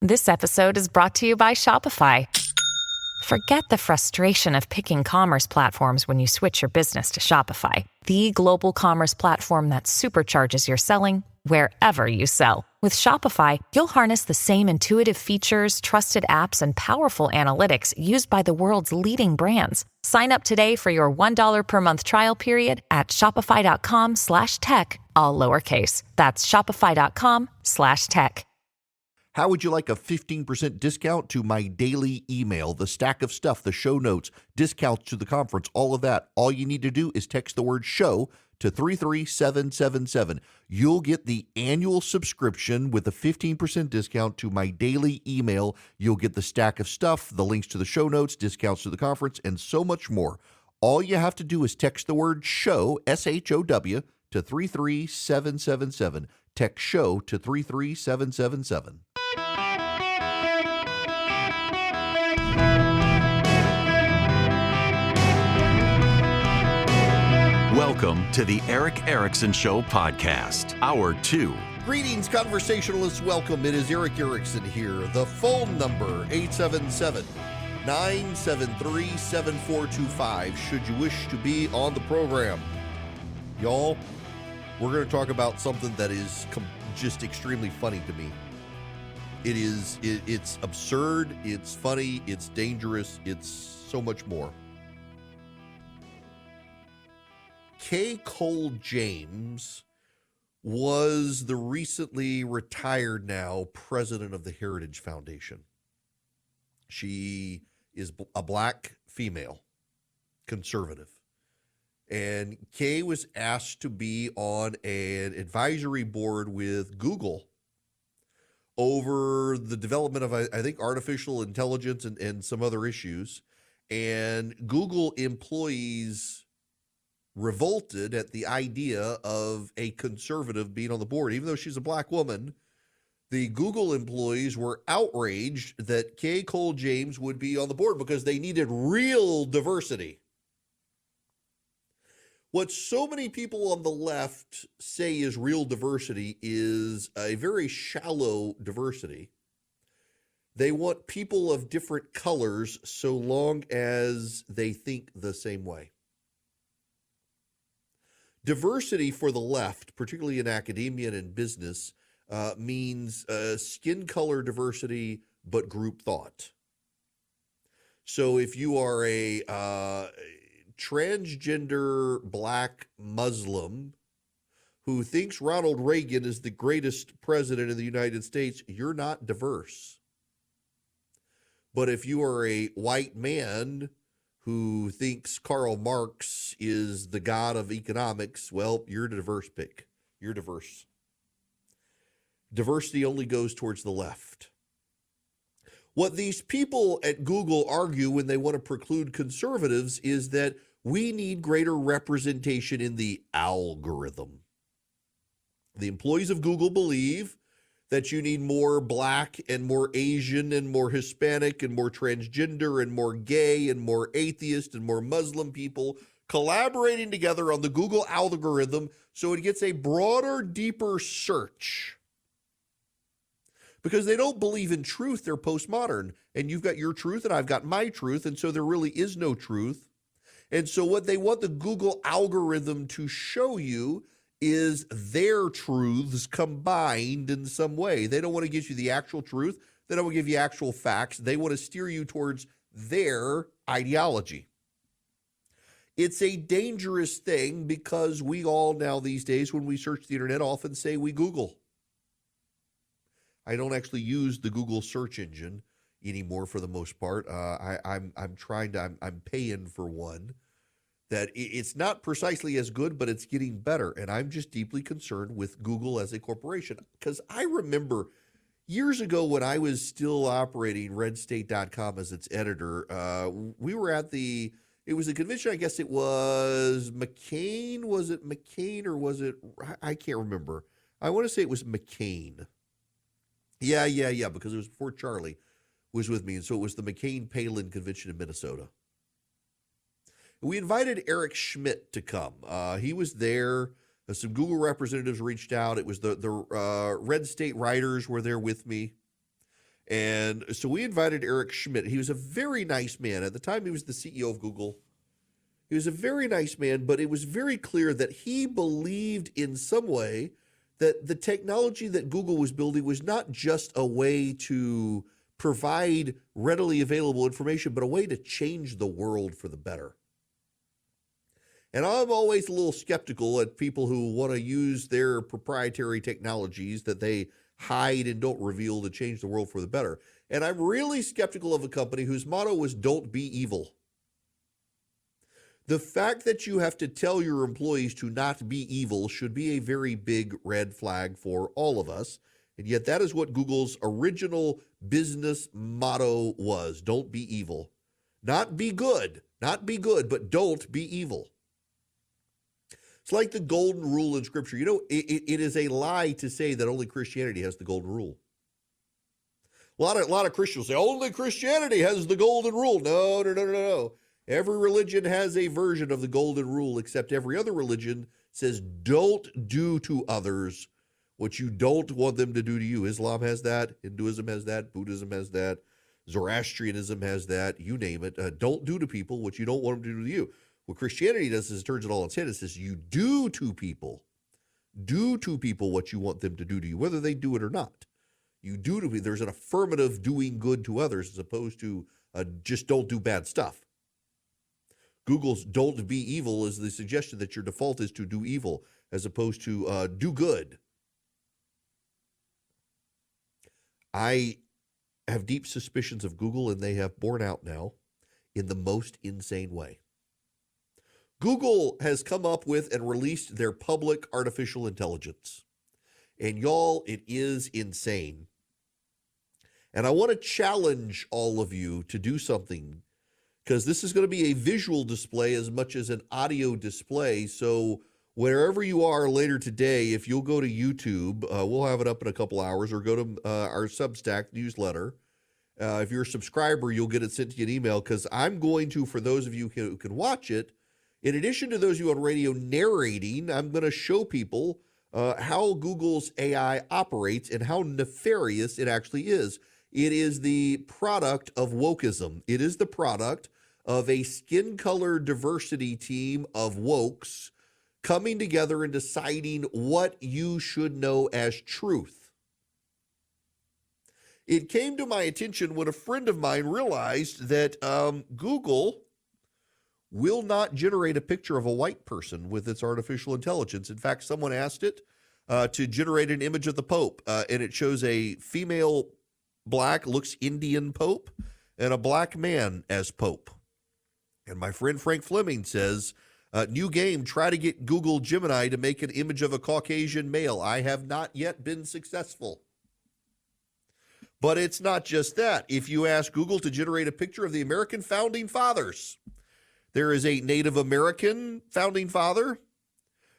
This episode is brought to you by Shopify. Forget the frustration of picking commerce platforms when you switch your business to Shopify, the global commerce platform that supercharges your selling wherever you sell. With Shopify, you'll harness the same intuitive features, trusted apps, and powerful analytics used by the world's leading brands. Sign up today for your $1 per month trial period at shopify.com/tech, all lowercase. That's shopify.com/tech. How would you like a 15% discount to my daily email, the stack of stuff, the show notes, discounts to the conference, all of that? All you need to do is text the word show to 33777. You'll get the annual subscription with a 15% discount to my daily email. You'll get the stack of stuff, the links to the show notes, discounts to the conference, and so much more. All you have to do is text the word show, SHOW, to 33777. Text show to 33777. Welcome to the Eric Erickson Show podcast, Hour 2. Greetings, conversationalists. Welcome. It is Eric Erickson here. The phone number, 877-973-7425, should you wish to be on the program. Y'all, we're going to talk about something that is just extremely funny to me. It's absurd, it's funny, it's dangerous, it's so much more. Kay Cole James was the recently retired now president of the Heritage Foundation. She is a black female, conservative. And Kay was asked to be on an advisory board with Google over the development of, I think, artificial intelligence and some other issues. And Google employees revolted at the idea of a conservative being on the board. Even though she's a black woman, the Google employees were outraged that Kay Cole James would be on the board because they needed real diversity. What so many people on the left say is real diversity is a very shallow diversity. They want people of different colors so long as they think the same way. Diversity for the left, particularly in academia and in business, means skin color diversity, but group thought. So if you are a transgender black Muslim who thinks Ronald Reagan is the greatest president in the United States, you're not diverse. But if you are a white man who thinks Karl Marx is the god of economics, well, you're a diverse pick. You're diverse. Diversity only goes towards the left. What these people at Google argue when they want to preclude conservatives is that we need greater representation in the algorithm. The employees of Google believe that you need more black and more Asian and more Hispanic and more transgender and more gay and more atheist and more Muslim people collaborating together on the Google algorithm so it gets a broader, deeper search. Because they don't believe in truth, they're postmodern. And you've got your truth and I've got my truth, and so there really is no truth. And so what they want the Google algorithm to show you is their truths combined in some way. They don't want to give you the actual truth. They don't want to give you actual facts. They want to steer you towards their ideology. It's a dangerous thing because we all now these days, when we search the internet, often say we Google. I don't actually use the Google search engine anymore for the most part. I'm paying for one. That it's not precisely as good, but it's getting better. And I'm just deeply concerned with Google as a corporation. Because I remember years ago when I was still operating redstate.com as its editor, we were at it was a convention, I guess it was McCain. Was it McCain or was it, I can't remember. I want to say it was McCain. Yeah, because it was before Charlie was with me. And so it was the McCain-Palin convention in Minnesota. We invited Eric Schmidt to come. He was there. Some Google representatives reached out. It was the Red State writers were there with me. And so we invited Eric Schmidt. He was a very nice man. At the time, he was the CEO of Google. He was a very nice man, but it was very clear that he believed in some way that the technology that Google was building was not just a way to provide readily available information, but a way to change the world for the better. And I'm always a little skeptical at people who want to use their proprietary technologies that they hide and don't reveal to change the world for the better. And I'm really skeptical of a company whose motto was "Don't be evil." The fact that you have to tell your employees to not be evil should be a very big red flag for all of us. And yet that is what Google's original business motto was. Don't be evil. Not be good, but don't be evil. It's like the golden rule in Scripture. You know, it is a lie to say that only Christianity has the golden rule. A lot of Christians say, only Christianity has the golden rule. No. Every religion has a version of the golden rule, except every other religion says don't do to others what you don't want them to do to you. Islam has that. Hinduism has that. Buddhism has that. Zoroastrianism has that. You name it. Don't do to people what you don't want them to do to you. What Christianity does is it turns it all on its head. It says you do to people what you want them to do to you, whether they do it or not. You do to people. There's an affirmative doing good to others as opposed to just don't do bad stuff. Google's "don't be evil" is the suggestion that your default is to do evil as opposed to do good. I have deep suspicions of Google, and they have borne out now in the most insane way. Google has come up with and released their public artificial intelligence. And y'all, it is insane. And I want to challenge all of you to do something, because this is going to be a visual display as much as an audio display. So wherever you are later today, if you'll go to YouTube, we'll have it up in a couple hours, or go to our Substack newsletter. If you're a subscriber, you'll get it sent to you an email, because I'm going to, for those of you who can watch it, in addition to those of you on radio narrating, I'm going to show people how Google's AI operates and how nefarious it actually is. It is the product of wokeism. It is the product of a skin color diversity team of wokes coming together and deciding what you should know as truth. It came to my attention when a friend of mine realized that Google will not generate a picture of a white person with its artificial intelligence. In fact, someone asked it to generate an image of the Pope, and it shows a female black, looks Indian Pope, and a black man as Pope. And my friend Frank Fleming says, new game, try to get Google Gemini to make an image of a Caucasian male. I have not yet been successful. But it's not just that. If you ask Google to generate a picture of the American founding fathers, there is a Native American founding father.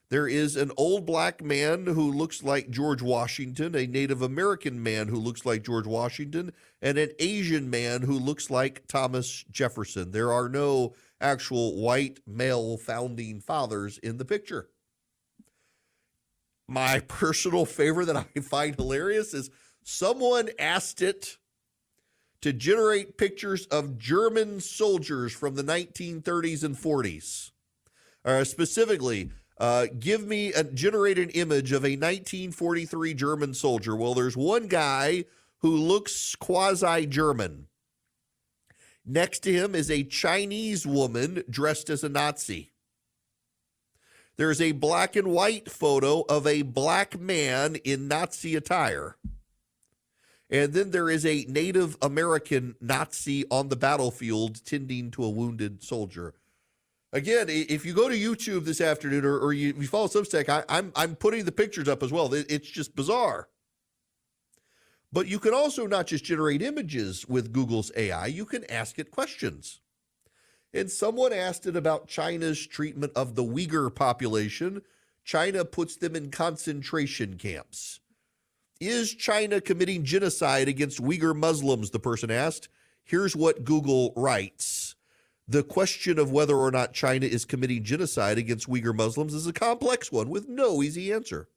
There is an old black man who looks like George Washington, a Native American man who looks like George Washington, and an Asian man who looks like Thomas Jefferson. There are no actual white male founding fathers in the picture. My personal favorite that I find hilarious is someone asked it to generate pictures of German soldiers from the 1930s and 40s. Specifically, generate an image of a 1943 German soldier. Well, there's one guy who looks quasi-German. Next to him is a Chinese woman dressed as a Nazi. There's a black and white photo of a black man in Nazi attire. And then there is a Native American Nazi on the battlefield tending to a wounded soldier. Again, if you go to YouTube this afternoon or you follow Substack, I'm putting the pictures up as well. It's just bizarre. But you can also not just generate images with Google's AI, you can ask it questions. And someone asked it about China's treatment of the Uyghur population. China puts them in concentration camps. Is China committing genocide against Uyghur Muslims? The person asked. Here's what Google writes. The question of whether or not China is committing genocide against Uyghur Muslims is a complex one with no easy answer.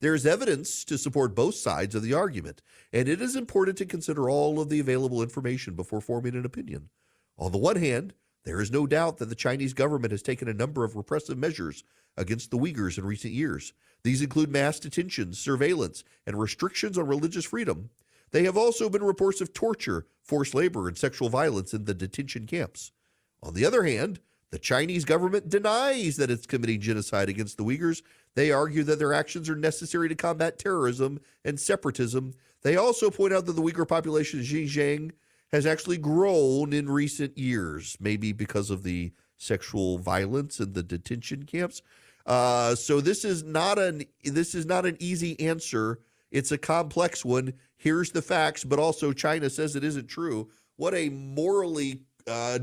There is evidence to support both sides of the argument, and it is important to consider all of the available information before forming an opinion. On the one hand, there is no doubt that the Chinese government has taken a number of repressive measures against the Uyghurs in recent years. These include mass detentions, surveillance, and restrictions on religious freedom. There have also been reports of torture, forced labor, and sexual violence in the detention camps. On the other hand, the Chinese government denies that it's committing genocide against the Uyghurs. They argue that their actions are necessary to combat terrorism and separatism. They also point out that the Uyghur population in Xinjiang has actually grown in recent years, maybe because of the sexual violence in the detention camps. So this is not an easy answer. It's a complex one. Here's the facts, but also China says it isn't true. What a morally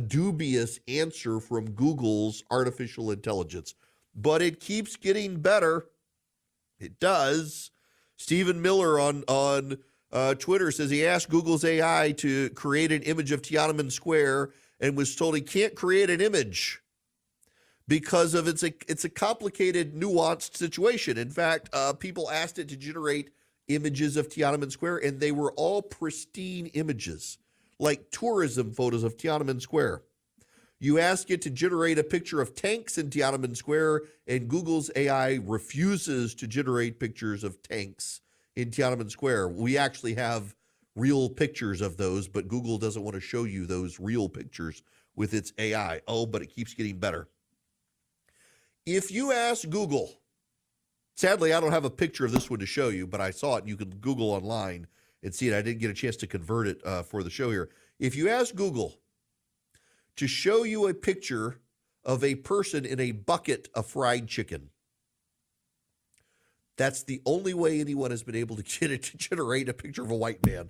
dubious answer from Google's artificial intelligence. But it keeps getting better. It does. Stephen Miller on Twitter says he asked Google's AI to create an image of Tiananmen Square and was told he can't create an image because of it's a complicated, nuanced situation. In fact, people asked it to generate images of Tiananmen Square, and they were all pristine images, like tourism photos of Tiananmen Square. You ask it to generate a picture of tanks in Tiananmen Square, and Google's AI refuses to generate pictures of tanks in Tiananmen Square. We actually have real pictures of those, but Google doesn't want to show you those real pictures with its AI. Oh, but it keeps getting better. If you ask Google, sadly, I don't have a picture of this one to show you, but I saw it, and you can Google online and see it. I didn't get a chance to convert it for the show here. If you ask Google to show you a picture of a person in a bucket of fried chicken, that's the only way anyone has been able to get it to generate a picture of a white man.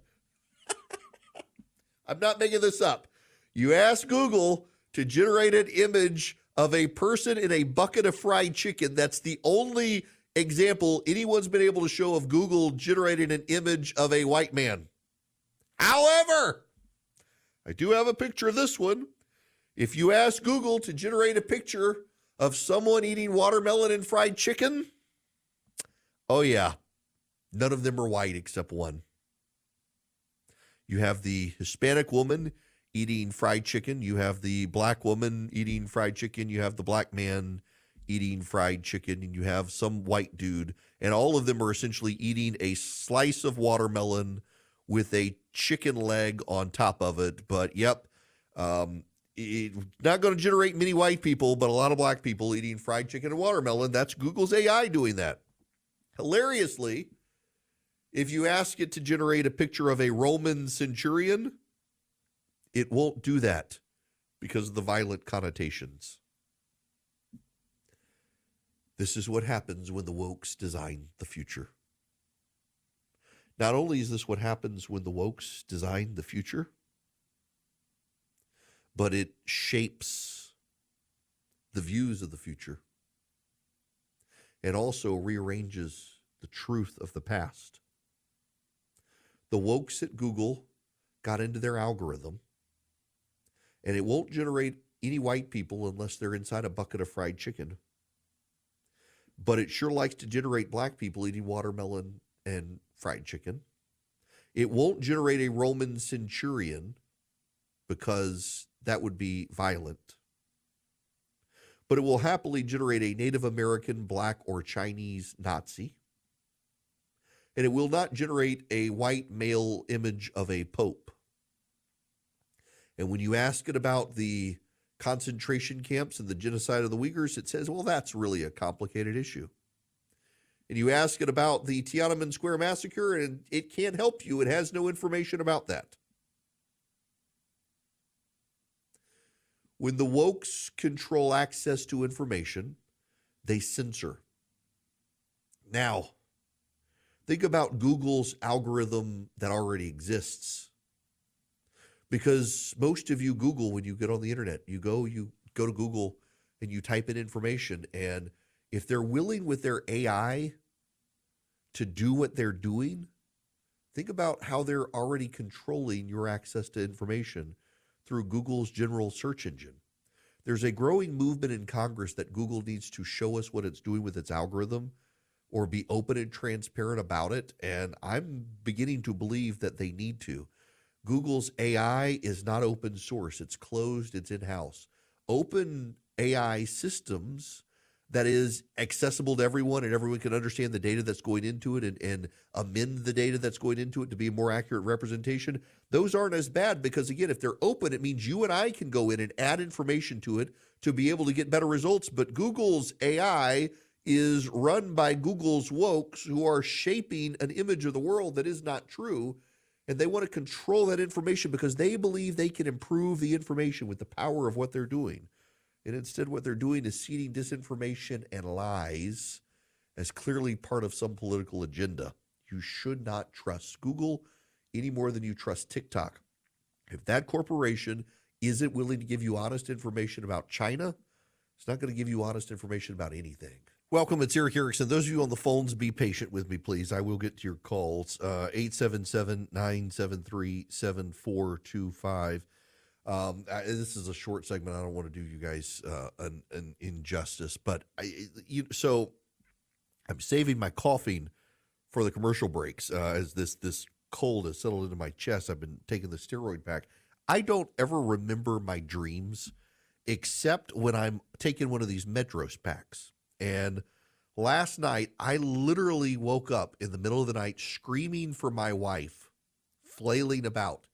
I'm not making this up. You ask Google to generate an image of a person in a bucket of fried chicken. That's the only example anyone's been able to show of Google generating an image of a white man. However, I do have a picture of this one. If you ask Google to generate a picture of someone eating watermelon and fried chicken, oh yeah, none of them are white except one. You have the Hispanic woman eating fried chicken. You have the black woman eating fried chicken. You have the black man eating fried chicken. And you have some white dude. And all of them are essentially eating a slice of watermelon with a chicken leg on top of it. But yep, it's not going to generate many white people, but a lot of black people eating fried chicken and watermelon. That's Google's AI doing that. Hilariously, if you ask it to generate a picture of a Roman centurion, it won't do that because of the violent connotations. This is what happens when the wokes design the future. Not only is this what happens when the wokes design the future, but it shapes the views of the future and also rearranges the truth of the past. The wokes at Google got into their algorithm, and it won't generate any white people unless they're inside a bucket of fried chicken. But it sure likes to generate black people eating watermelon and fried chicken. It won't generate a Roman centurion because that would be violent. But it will happily generate a Native American, black, or Chinese Nazi. And it will not generate a white male image of a pope. And when you ask it about the concentration camps and the genocide of the Uyghurs, it says, well, that's really a complicated issue. And you ask it about the Tiananmen Square massacre, and it can't help you. It has no information about that. When the wokes control access to information, they censor. Now, think about Google's algorithm that already exists. Because most of you Google when you get on the internet. You go to Google and you type in information. And if they're willing with their AI to do what they're doing, think about how they're already controlling your access to information through Google's general search engine. There's a growing movement in Congress that Google needs to show us what it's doing with its algorithm. or be open and transparent about it. And I'm beginning to believe that they need to. Google's AI is not open source. It's closed. It's in-house. Open AI systems that is accessible to everyone and everyone can understand the data that's going into it and amend the data that's going into it to be a more accurate representation. Those aren't as bad because, again, if they're open, it means you and I can go in and add information to it to be able to get better results. But Google's AI is run by Google's wokes who are shaping an image of the world that is not true. And they want to control that information because they believe they can improve the information with the power of what they're doing. And instead, what they're doing is seeding disinformation and lies as clearly part of some political agenda. You should not trust Google any more than you trust TikTok. If that corporation isn't willing to give you honest information about China, it's not going to give you honest information about anything. Welcome, it's Eric Erickson. Those of you on the phones, be patient with me, please. I will get to your calls. 877-973-7425. This is a short segment. I don't want to do you guys an injustice, but so I'm saving my coughing for the commercial breaks as this cold has settled into my chest. I've been taking the steroid pack. I don't ever remember my dreams except when I'm taking one of these Medros packs. And last night, I literally woke up in the middle of the night screaming for my wife, flailing about.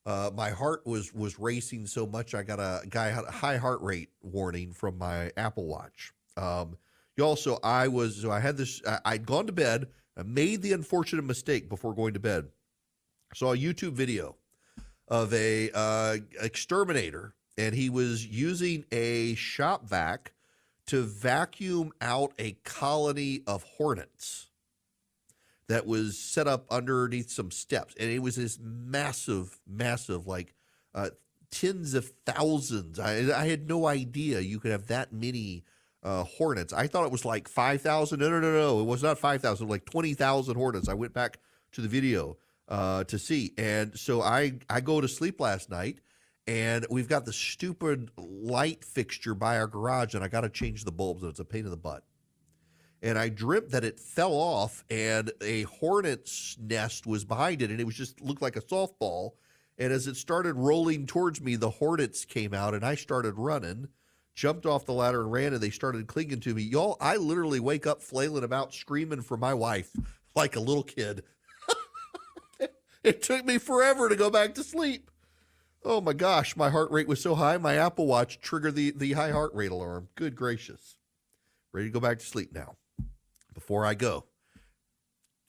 My heart was racing so much I got a high heart rate warning from my Apple Watch. I had this. I'd gone to bed. I made the unfortunate mistake before going to bed. Saw a YouTube video of a exterminator, and he was using a shop vac to vacuum out a colony of hornets that was set up underneath some steps. And it was this massive, like tens of thousands. I had no idea you could have that many hornets. I thought it was like 5,000. No. It was not 5,000, like 20,000 hornets. I went back to the video to see. And so I go to sleep last night, and we've got the stupid light fixture by our garage, and I got to change the bulbs, and it's a pain in the butt. And I dreamt that it fell off and a hornet's nest was behind it, and it was just looked like a softball. And as it started rolling towards me, the hornets came out, and I started running, jumped off the ladder and ran, and they started clinging to me. Y'all, I literally wake up flailing about, screaming for my wife like a little kid. It took me forever to go back to sleep. Oh my gosh, my heart rate was so high, my Apple Watch triggered the high heart rate alarm. Good gracious. Ready to go back to sleep now. Before I go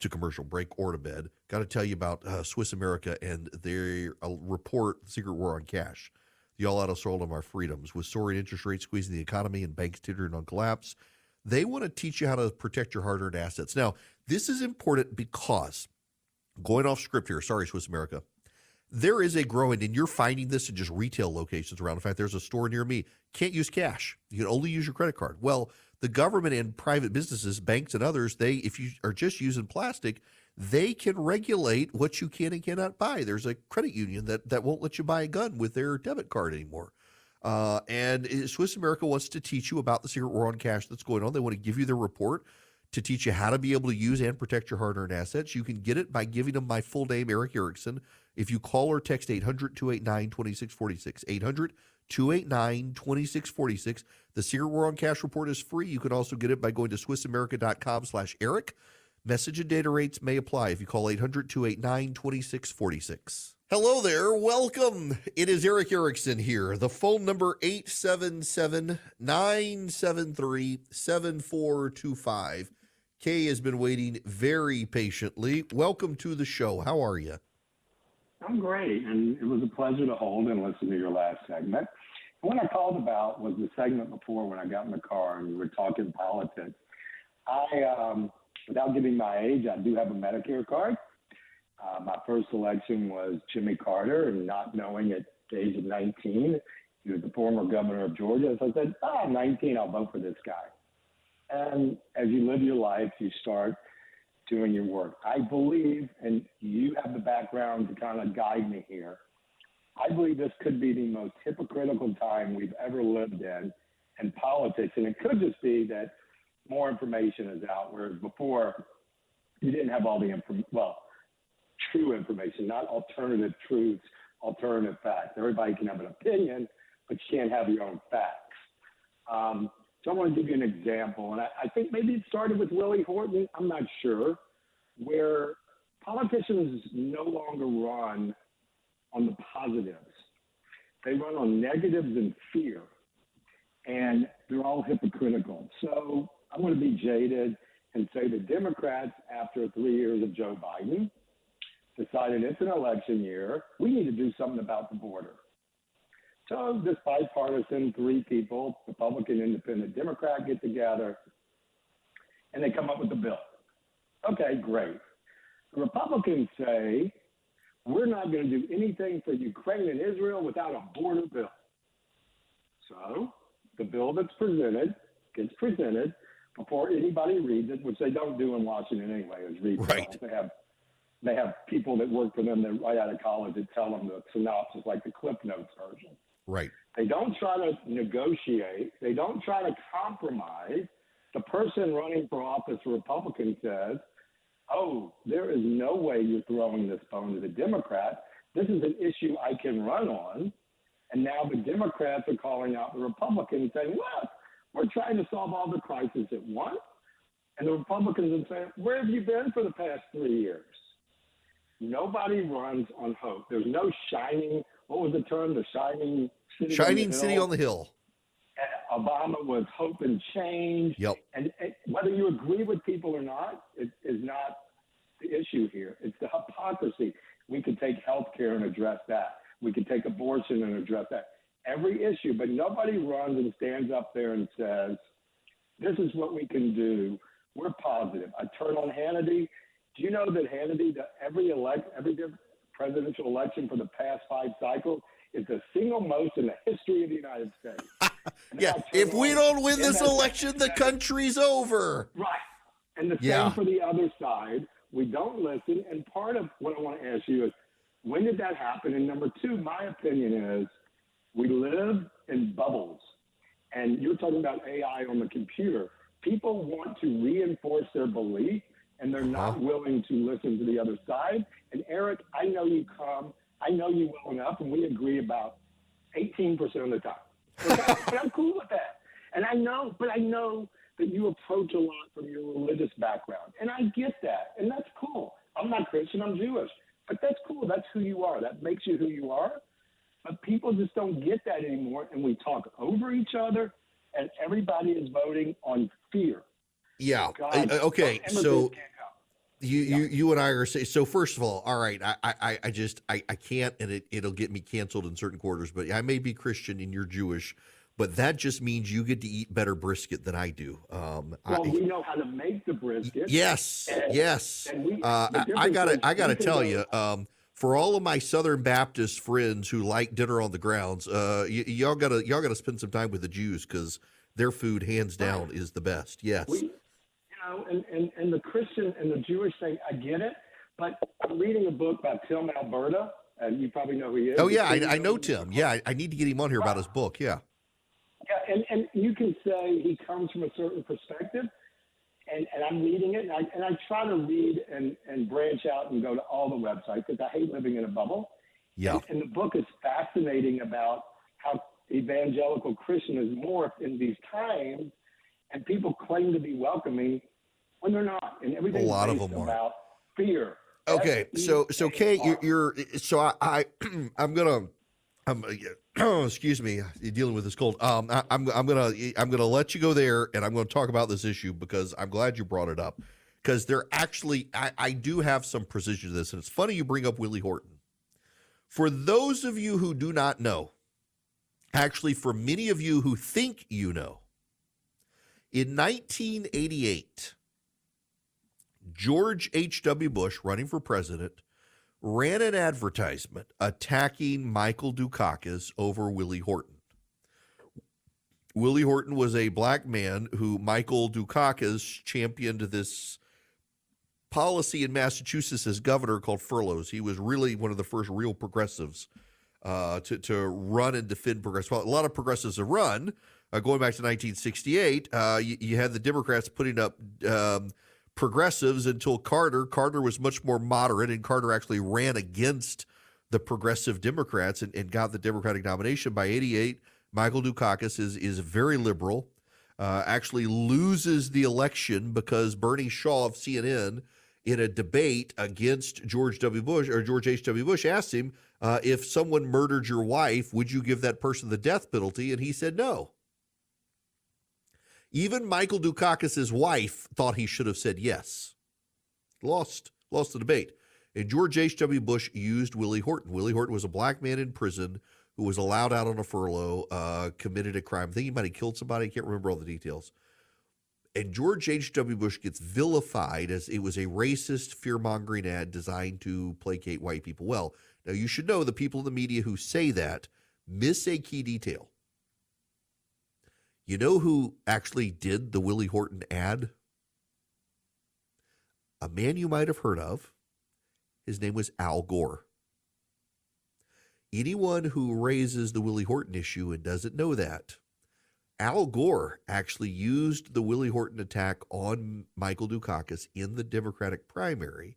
to commercial break or to bed, got to tell you about Swiss America and their report, Secret War on Cash. The all-out assault on our freedoms. With soaring interest rates squeezing the economy and banks teetering on collapse, they want to teach you how to protect your hard-earned assets. Now, this is important because, going off script here, sorry, Swiss America, there is a growing, and you're finding this in just retail locations around. In fact, there's a store near me. Can't use cash. You can only use your credit card. Well, the government and private businesses, banks and others, if you are just using plastic, they can regulate what you can and cannot buy. There's a credit union that won't let you buy a gun with their debit card anymore. And Swiss America wants to teach you about the secret war on cash that's going on. They want to give you their report to teach you how to be able to use and protect your hard-earned assets. You can get it by giving them my full name, Eric Erickson. If you call or text 800-289-2646, 800-289-2646. The Secret War on Cash report is free. You can also get it by going to SwissAmerica.com/Eric. Message and data rates may apply if you call 800-289-2646. Hello there. Welcome. It is Eric Erickson here. The phone number 877-973-7425. Kay has been waiting very patiently. Welcome to the show. How are you? I'm great, and it was a pleasure to hold and listen to your last segment. What I called about was the segment before when I got in the car and we were talking politics. Without giving my age, I do have a Medicare card. My first election was Jimmy Carter, and not knowing at the age of 19, he was the former governor of Georgia. So I said, I'm 19, I'll vote for this guy. And as you live your life, you start doing your work. I believe, and you have the background to kind of guide me here, I believe this could be the most hypocritical time we've ever lived in politics. And it could just be that more information is out, whereas before you didn't have all the true information, not alternative truths, alternative facts. Everybody can have an opinion, but you can't have your own facts. So I want to give you an example, and I think maybe it started with Willie Horton, I'm not sure, where politicians no longer run on the positives. They run on negatives and fear, and they're all hypocritical. So I'm going to be jaded and say the Democrats, after 3 years of Joe Biden, decided it's an election year, we need to do something about the border. So this bipartisan, 3 people, Republican, Independent, Democrat, get together, and they come up with a bill. Okay, great. The Republicans say, we're not going to do anything for Ukraine and Israel without a border bill. So the bill that's presented gets presented before anybody reads it, which they don't do in Washington anyway, is read Right. bills. They have people that work for them that right out of college that tell them the synopsis, like the Cliff Notes version. Right. They don't try to negotiate. They don't try to compromise. The person running for office, Republican, says, oh, there is no way you're throwing this bone to the Democrats. This is an issue I can run on. And now the Democrats are calling out the Republicans saying, look, we're trying to solve all the crises at once. And the Republicans are saying, where have you been for the past 3 years? Nobody runs on hope. There's no shining, what was the term? The shining city On the hill. Obama was hope and change. Yep. And whether you agree with people or not, it is not the issue here. It's the hypocrisy. We could take health care and address that. We could take abortion and address that. Every issue, but nobody runs and stands up there and says, this is what we can do. We're positive. I turn on Hannity. Do you know that Hannity, every presidential election for the past 5 cycles, is the single most in the history of the United States? Yeah, if we don't win this election, the country's over. Right. And the same for the other side. We don't listen. And part of what I want to ask you is, when did that happen? And number 2, my opinion is, we live in bubbles. And you're talking about AI on the computer. People want to reinforce their belief, and they're not willing to listen to the other side. And Eric, I know you well enough, and we agree about 18% of the time. But I'm cool with that. And I know that you approach a lot from your religious background. And I get that. And that's cool. I'm not Christian, I'm Jewish. But that's cool. That's who you are. That makes you who you are. But people just don't get that anymore. And we talk over each other, and everybody is voting on fear. Yeah. God, okay. So you you and I are saying, so first of all right, I can't, and it'll get me canceled in certain quarters, but I may be Christian and you're Jewish, but that just means you get to eat better brisket than I do. We know how to make the brisket. Yes. And I gotta tell you, for all of my Southern Baptist friends who like dinner on the grounds, y'all gotta spend some time with the Jews, because their food, hands down, is the best. Yes. And the Christian and the Jewish thing, I get it. But I'm reading a book by Tim Alberta, and you probably know who he is. Oh, yeah, I know Tim. Yeah, I need to get him on here about his book, yeah. Yeah, and you can say he comes from a certain perspective, and I'm reading it, and I try to read and branch out and go to all the websites, because I hate living in a bubble. Yeah. And the book is fascinating about how evangelical Christian is morphed in these times, and people claim to be welcoming when they're not. And everything's a lot based of them about fear. Okay, so Kate, excuse me, you're dealing with this cold. I'm gonna let you go there, and I'm gonna talk about this issue, because I'm glad you brought it up, because I do have some precision to this, and it's funny you bring up Willie Horton. For those of you who do not know, actually, for many of you who think you know, in 1988, George H.W. Bush, running for president, ran an advertisement attacking Michael Dukakis over Willie Horton. Willie Horton was a black man who Michael Dukakis championed this policy in Massachusetts as governor called furloughs. He was really one of the first real progressives to run and defend progressive. Well, a lot of progressives have run, going back to 1968, you had the Democrats putting up progressives until Carter. Carter was much more moderate, and Carter actually ran against the progressive Democrats and got the Democratic nomination. By 88, Michael Dukakis is very liberal, actually loses the election because Bernie Shaw of CNN, in a debate against George H.W. Bush, asked him, if someone murdered your wife, would you give that person the death penalty? And he said no. Even Michael Dukakis' wife thought he should have said yes. Lost the debate. And George H.W. Bush used Willie Horton. Willie Horton was a black man in prison who was allowed out on a furlough, committed a crime. I think he might have killed somebody. I can't remember all the details. And George H.W. Bush gets vilified as it was a racist, fear-mongering ad designed to placate white people. Well, now you should know the people in the media who say that miss a key detail. You know who actually did the Willie Horton ad? A man you might have heard of. His name was Al Gore. Anyone who raises the Willie Horton issue and doesn't know that, Al Gore actually used the Willie Horton attack on Michael Dukakis in the Democratic primary,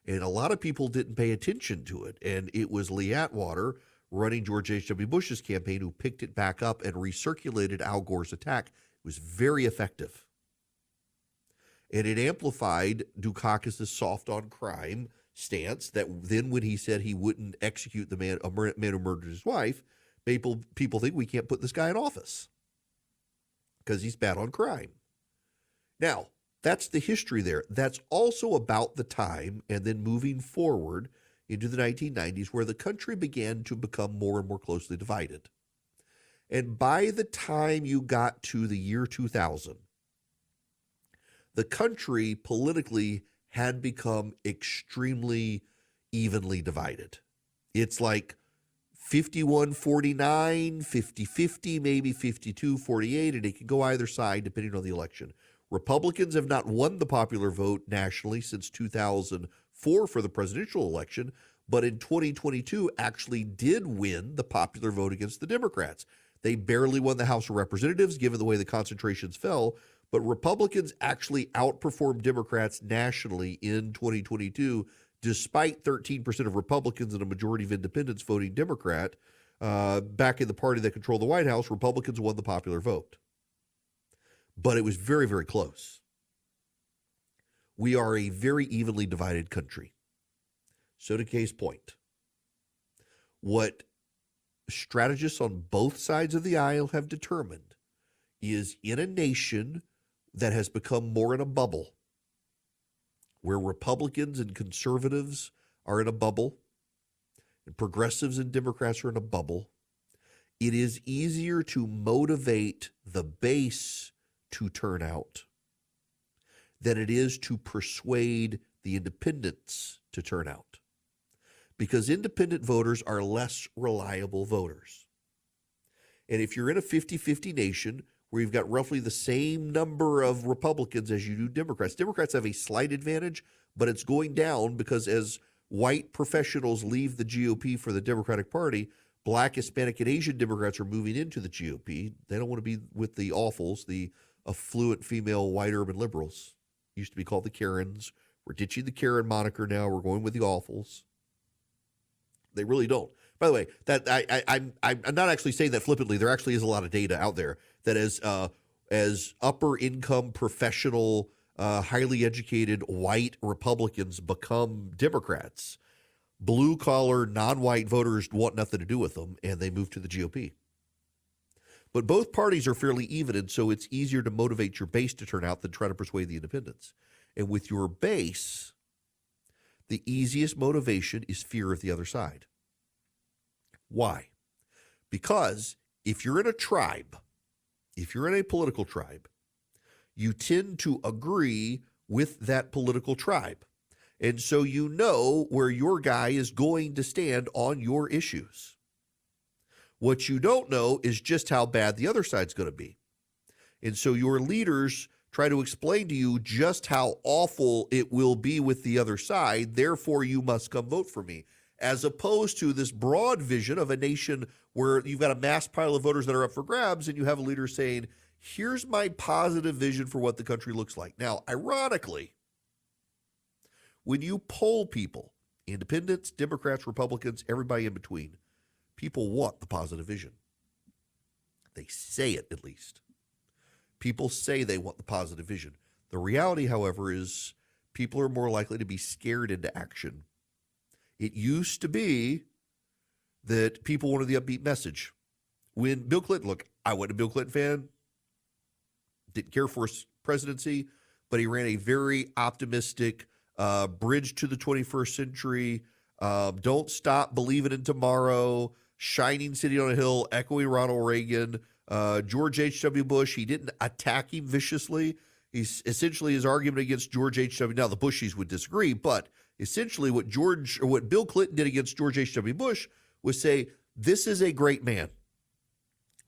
and a lot of people didn't pay attention to it. And it was Lee Atwater, running George H.W. Bush's campaign, who picked it back up and recirculated Al Gore's attack. It was very effective. And it amplified Dukakis' soft-on-crime stance that then when he said he wouldn't execute the man who murdered his wife, people think we can't put this guy in office because he's bad on crime. Now, that's the history there. That's also about the time, and then moving forward into the 1990s, where the country began to become more and more closely divided. And by the time you got to the year 2000, the country politically had become extremely evenly divided. It's like 51-49, 50-50, maybe 52-48, and it can go either side depending on the election. Republicans have not won the popular vote nationally since 2004 for the presidential election, but in 2022 actually did win the popular vote against the Democrats. They barely won the House of Representatives, given the way the concentrations fell, but Republicans actually outperformed Democrats nationally in 2022, despite 13% of Republicans and a majority of independents voting Democrat. Back in the party that controlled the White House, Republicans won the popular vote. But it was very, very close. We are a very evenly divided country. So to case point, what strategists on both sides of the aisle have determined is in a nation that has become more in a bubble, where Republicans and conservatives are in a bubble, and progressives and Democrats are in a bubble, it is easier to motivate the base to turn out than it is to persuade the independents to turn out. Because independent voters are less reliable voters. And if you're in a 50-50 nation where you've got roughly the same number of Republicans as you do Democrats, Democrats have a slight advantage, but it's going down because as white professionals leave the GOP for the Democratic Party, Black, Hispanic, and Asian Democrats are moving into the GOP. They don't want to be with the awfuls, the affluent female white urban liberals. Used to be called the Karens. We're ditching the Karen moniker now. We're going with the awfuls. They really don't. By the way, that I'm not actually saying that flippantly. There actually is a lot of data out there that as upper income, professional, highly educated white Republicans become Democrats, blue collar, non-white voters want nothing to do with them, and they move to the GOP. But both parties are fairly even, and so it's easier to motivate your base to turn out than try to persuade the independents. And with your base, the easiest motivation is fear of the other side. Why? Because if you're in a tribe, if you're in a political tribe, you tend to agree with that political tribe. And so you know where your guy is going to stand on your issues. What you don't know is just how bad the other side's going to be. And so your leaders try to explain to you just how awful it will be with the other side. Therefore, you must come vote for me. as opposed to this broad vision of a nation where you've got a mass pile of voters that are up for grabs, and you have a leader saying, here's my positive vision for what the country looks like. Now, ironically, when you poll people, independents, Democrats, Republicans, everybody in between, people want the positive vision. They say it, at least. People say they want the positive vision. The reality, however, is people are more likely to be scared into action. It used to be that people wanted the upbeat message. When Bill Clinton, look, I wasn't a Bill Clinton fan, didn't care for his presidency, but he ran a very optimistic bridge to the 21st century, don't stop believing in tomorrow, shining city on a hill, echoing Ronald Reagan, George H.W. Bush. He didn't attack him viciously. He's essentially his argument against George H.W. Now, the Bushies would disagree, but essentially what Bill Clinton did against George H.W. Bush was say, this is a great man.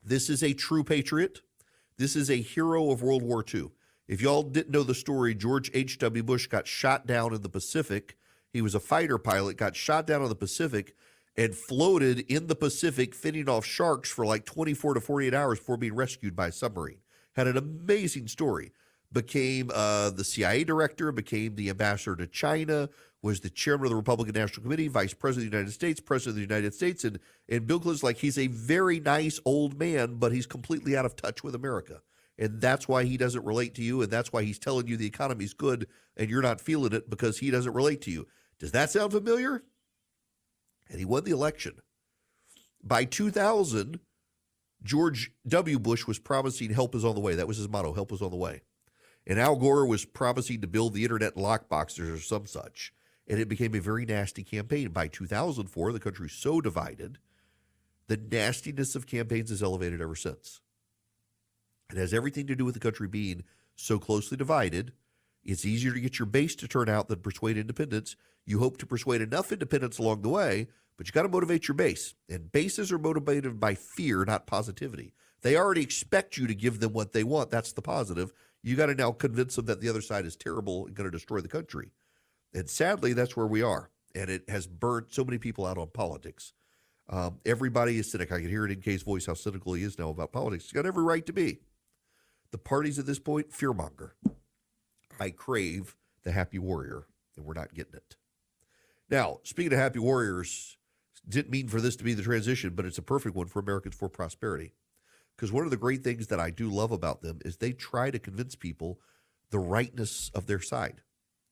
This is a true patriot. This is a hero of World War II. If y'all didn't know the story, George H.W. Bush got shot down in the Pacific. He was a fighter pilot, got shot down in the Pacific, and floated in the Pacific, fending off sharks for like 24 to 48 hours before being rescued by a submarine. Had an amazing story. Became the CIA director, became the ambassador to China, was the chairman of the Republican National Committee, vice president of the United States, president of the United States. And Bill Clinton's like, he's a very nice old man, but he's completely out of touch with America. And that's why he doesn't relate to you, and that's why he's telling you the economy's good and you're not feeling it because he doesn't relate to you. Does that sound familiar? And he won the election. By 2000, George W. Bush was promising help is on the way. That was his motto, help is on the way. And Al Gore was promising to build the internet lockboxes or some such. And it became a very nasty campaign. By 2004, the country's so divided, the nastiness of campaigns has elevated ever since. It has everything to do with the country being so closely divided. It's easier to get your base to turn out than persuade independents. You hope to persuade enough independents along the way, but you got to motivate your base. And bases are motivated by fear, not positivity. They already expect you to give them what they want. That's the positive. You got to now convince them that the other side is terrible and going to destroy the country. And sadly, that's where we are. And it has burnt so many people out on politics. Everybody is cynic. I can hear it in Kay's voice how cynical he is now about politics. He's got every right to be. The parties at this point, fearmonger. I crave the happy warrior, and we're not getting it. Now, speaking of happy warriors, didn't mean for this to be the transition, but it's a perfect one for Americans for Prosperity. Because one of the great things that I do love about them is they try to convince people the rightness of their side,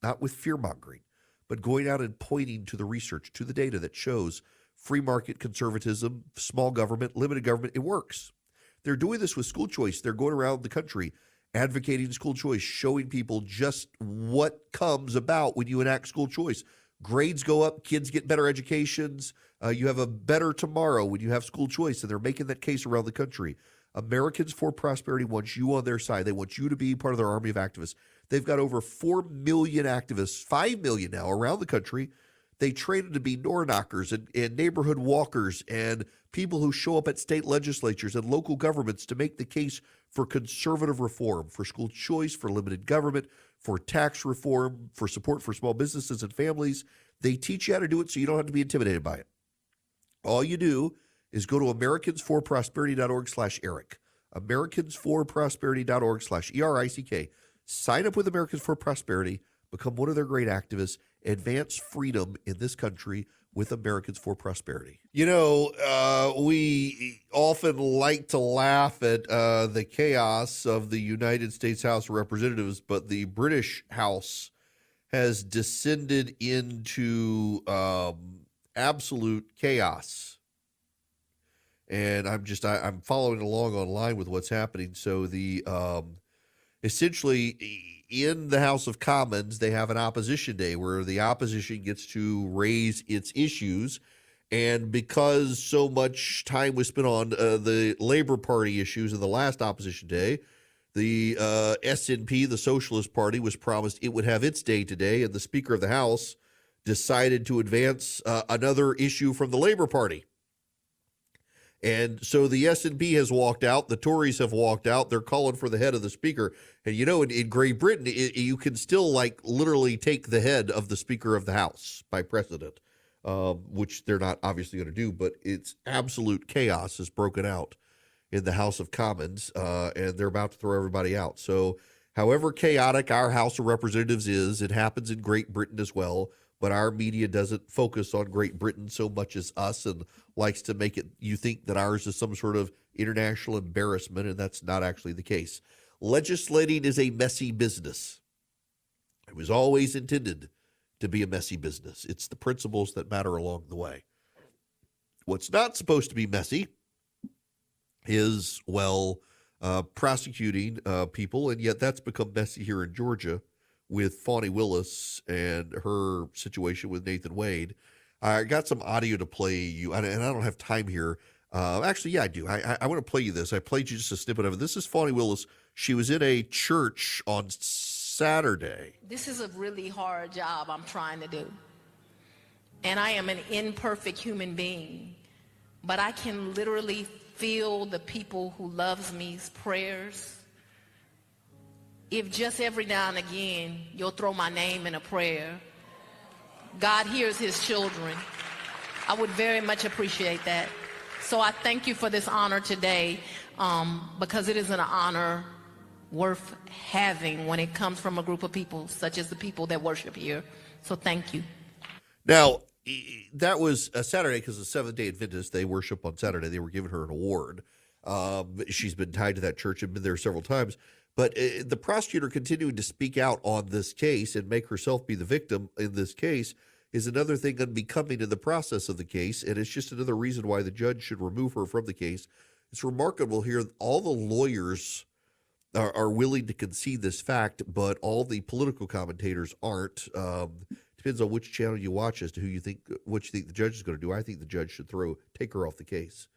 not with fear-mongering, but going out and pointing to the research, to the data that shows free market conservatism, small government, limited government, it works. They're doing this with school choice. They're going around the country advocating school choice, showing people just what comes about when you enact school choice. Grades go up, kids get better educations, you have a better tomorrow when you have school choice, and they're making that case around the country. Americans for Prosperity wants you on their side. They want you to be part of their army of activists. They've got over 4 million activists, 5 million now around the country. They trained to be door knockers and neighborhood walkers and people who show up at state legislatures and local governments to make the case for conservative reform, for school choice, for limited government, for tax reform, for support for small businesses and families. They teach you how to do it so you don't have to be intimidated by it. All you do is go to americansforprosperity.org/Eric, americansforprosperity.org/ERICK. Sign up with Americans for Prosperity, become one of their great activists, advance freedom in this country with Americans for Prosperity. You know, we often like to laugh at the chaos of the United States House of Representatives, but the British House has descended into absolute chaos. And I'm following along online with what's happening. So the essentially in the House of Commons, they have an opposition day where the opposition gets to raise its issues. And because so much time was spent on the Labor Party issues in the last opposition day, the SNP, the Socialist Party, was promised it would have its day today. And the Speaker of the House decided to advance another issue from the Labor Party. And so the SNP has walked out. The Tories have walked out. They're calling for the head of the speaker. And, you know, in Great Britain, you can still, like, literally take the head of the Speaker of the House by precedent. which they're not obviously going to do, but it's absolute chaos has broken out in the House of Commons, and they're about to throw everybody out. So however chaotic our House of Representatives is, it happens in Great Britain as well, but our media doesn't focus on Great Britain so much as us and likes to make it you think that ours is some sort of international embarrassment, and that's not actually the case. Legislating is a messy business. It was always intended to be a messy business. It's the principles that matter along the way. What's not supposed to be messy is, prosecuting people, and yet that's become messy here in Georgia with Fani Willis and her situation with Nathan Wade. I got some audio to play you, and I don't have time here. Actually, yeah, I do. I want to play you this. I played you just a snippet of it. This is Fani Willis. She was in a church on Saturday. This is a really hard job I'm trying to do. And I am an imperfect human being. But I can literally feel the people who loves me's prayers. If just every now and again you'll throw my name in a prayer, God hears his children. I would very much appreciate that. So I thank you for this honor today, because it is an honor worth having when it comes from a group of people such as the people that worship here. So thank you. Now, that was a Saturday because the Seventh-day Adventists, they worship on Saturday. They were giving her an award. She's been tied to that church and been there several times. But the prosecutor continuing to speak out on this case and make herself be the victim in this case is another thing unbecoming in the process of the case, and it's just another reason why the judge should remove her from the case. It's remarkable here. All the lawyers are willing to concede this fact, but all the political commentators aren't. Depends on which channel you watch as to what you think the judge is going to do. I think the judge should take her off the case.